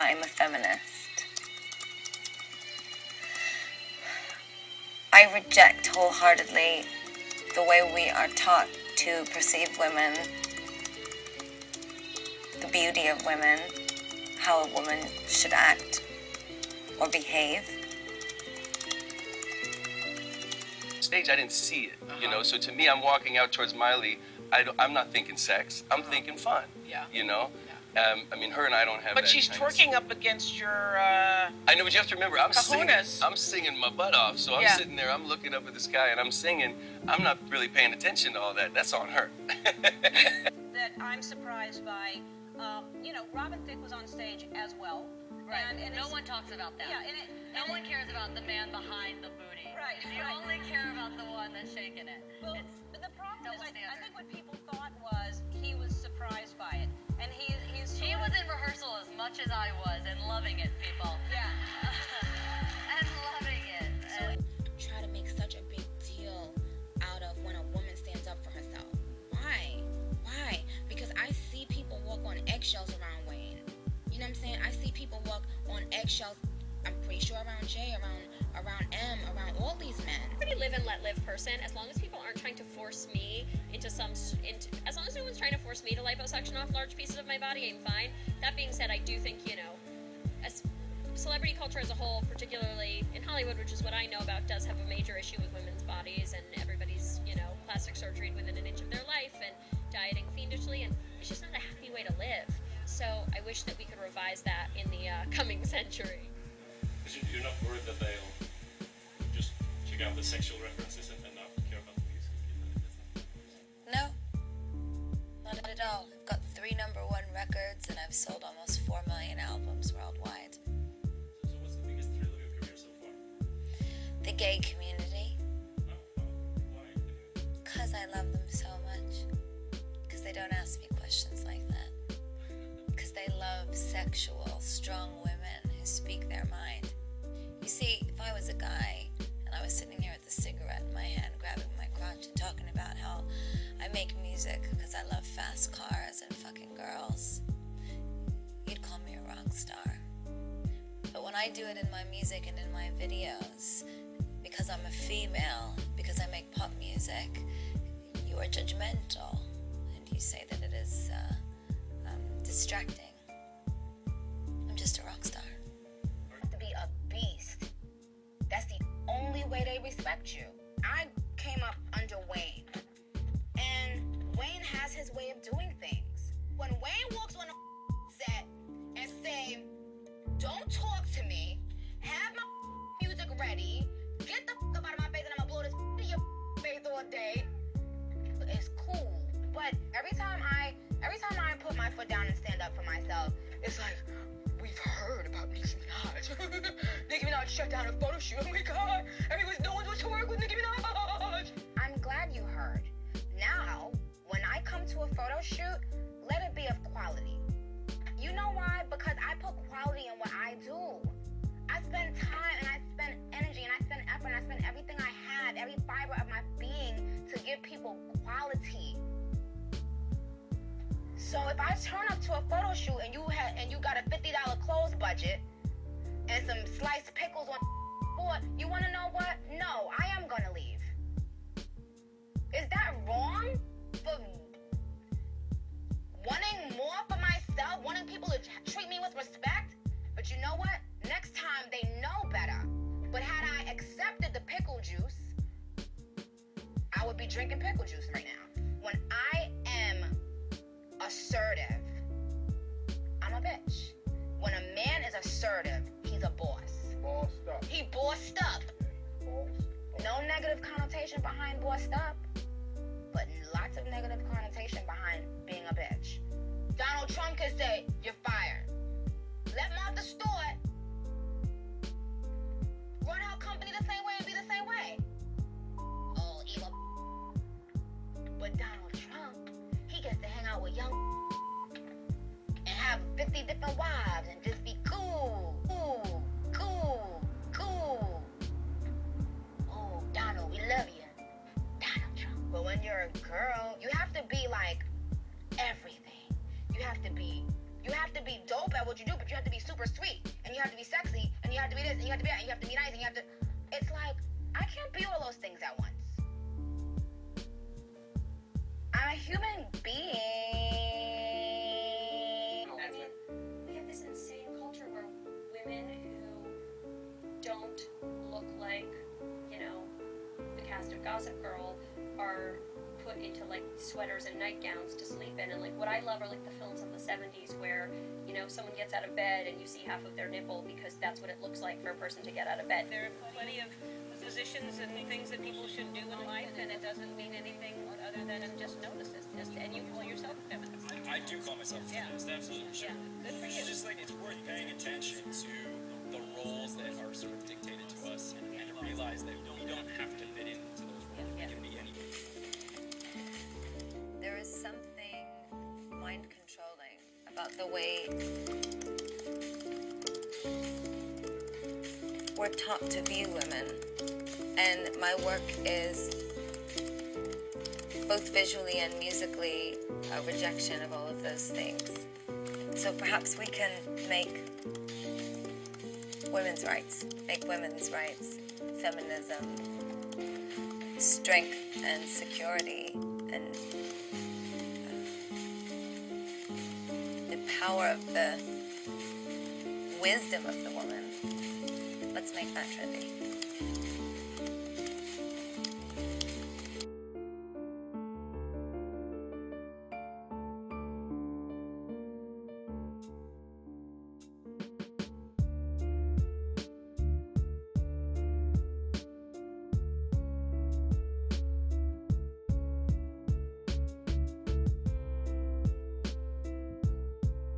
I'm a feminist. I reject wholeheartedly the way we are taught to perceive women, the beauty of women, how a woman should act or behave. Stage, I didn't see it, you know. So to me, I'm walking out towards Miley. I'm not thinking sex. I'm thinking fun. Yeah. You know. I mean, her and I don't have. But she's twerking up against your. I know, but you have to remember, I'm kahunas. singing my butt off. So I'm sitting there, I'm looking up at the sky, and I'm singing. I'm not really paying attention to all that. That's on her. That I'm surprised by. Robin Thicke was on stage as well. Right. And no one talks about that. Yeah, no one cares about the man behind the booty. Right. You only care about the one that's shaking it. Well, but the problem is, I think what people thought was he was surprised by it, and he was in rehearsal as much as I was and loving it, people. Yeah. And loving it. Try to make such a big deal out of when a woman stands up for herself. Why? Because I see people walk on eggshells around Wayne. You know what I'm saying? I see people walk on eggshells. I'm pretty sure around Jay, around M, around all these men. Pretty live and let live person. As long as people aren't trying to force me as long as no one's trying to force me to liposuction off large pieces of my body, I'm fine. That being said, I do think, as celebrity culture as a whole, particularly in Hollywood, which is what I know about, does have a major issue with women's bodies and everybody's, plastic surgery within an inch of their life and dieting fiendishly, and it's just not a happy way to live. So I wish that we could revise that in the coming century. You're not worried that they'll just check out the sexual references and not care about the music? No, not at all. I've got 3 #1 records and I've sold almost 4 million albums worldwide. So what's the biggest thrill of your career so far? The gay community, Why? because I love them so much. Because they don't ask me questions like that. Because they love sexual, strong women who speak their mind. You see, if I was a guy and I was sitting here with a cigarette in my hand, grabbing my crotch and talking about how I make music because I love fast cars and fucking girls, you'd call me a rock star. But when I do it in my music and in my videos, because I'm a female, because I make pop music, you are judgmental and you say that it is distracting. I'm just a rock star. To be a beast. That's the only way they respect you. I came up under Wayne, and Wayne has his way of doing things. When Wayne walks on a set and say, "Don't talk to me, have my music ready, get the fuck up out of my face, and I'm gonna blow this in your face all day," it's cool. But every time I put my foot down and stand up for myself, it's like, we've heard about Nicki Minaj. Nicki Minaj shut down a photo shoot. Oh my God! No one wants to work with Nicki Minaj. I'm glad you heard. Now, when I come to a photo shoot, let it be of quality. You know why? Because I put quality in what I do. I spend time and I spend energy and I spend effort and I spend everything I have, every fiber of my being, to give people quality. So if I turn up to a photo shoot and you got a $50 clothes budget and some sliced pickles on board, you want to know what? No, I am gonna leave. Is that wrong? For wanting more for myself, wanting people to treat me with respect? But you know what? Next time they know better. But had I accepted the pickle juice, I would be drinking pickle juice right now. When I am assertive, I'm a bitch. When a man is assertive, he's a boss. Bossed up. He bossed up. No negative connotation behind bossed up, but lots of negative connotation behind being a bitch. Donald Trump could say, "You're fired." Let Martha Stewart run her company the same way and be the same way. Oh, evil. But Donald Trump, he gets to hang out with young super sweet, and you have to be sexy, and you have to be this, and you have to be that, and you have to be nice, and you have to. It's like, I can't be all those things at once. I'm a human being. I mean, we have this insane culture where women who don't look like, you know, the cast of Gossip Girl are put into like sweaters and nightgowns to sleep in. And like what I love are like the films of the 70s where, you know, someone gets out of bed and you see half of their nipple because that's what it looks like for a person to get out of bed. There are plenty of positions and things that people should do in life, and it doesn't mean anything other than just notice it. And you call yourself a feminist. I do call myself a feminist, absolutely. Sure. Yeah, good for you. It's just like it's worth paying attention to the roles that are sort of dictated to us and to realize that we don't have to fit into those roles. We can be anything. There is something mind controlling about the way we're taught to view women. And my work is both visually and musically a rejection of all of those things. So perhaps we can make women's rights, feminism, strength and security, and the power of the wisdom of the woman. Let's make that trendy.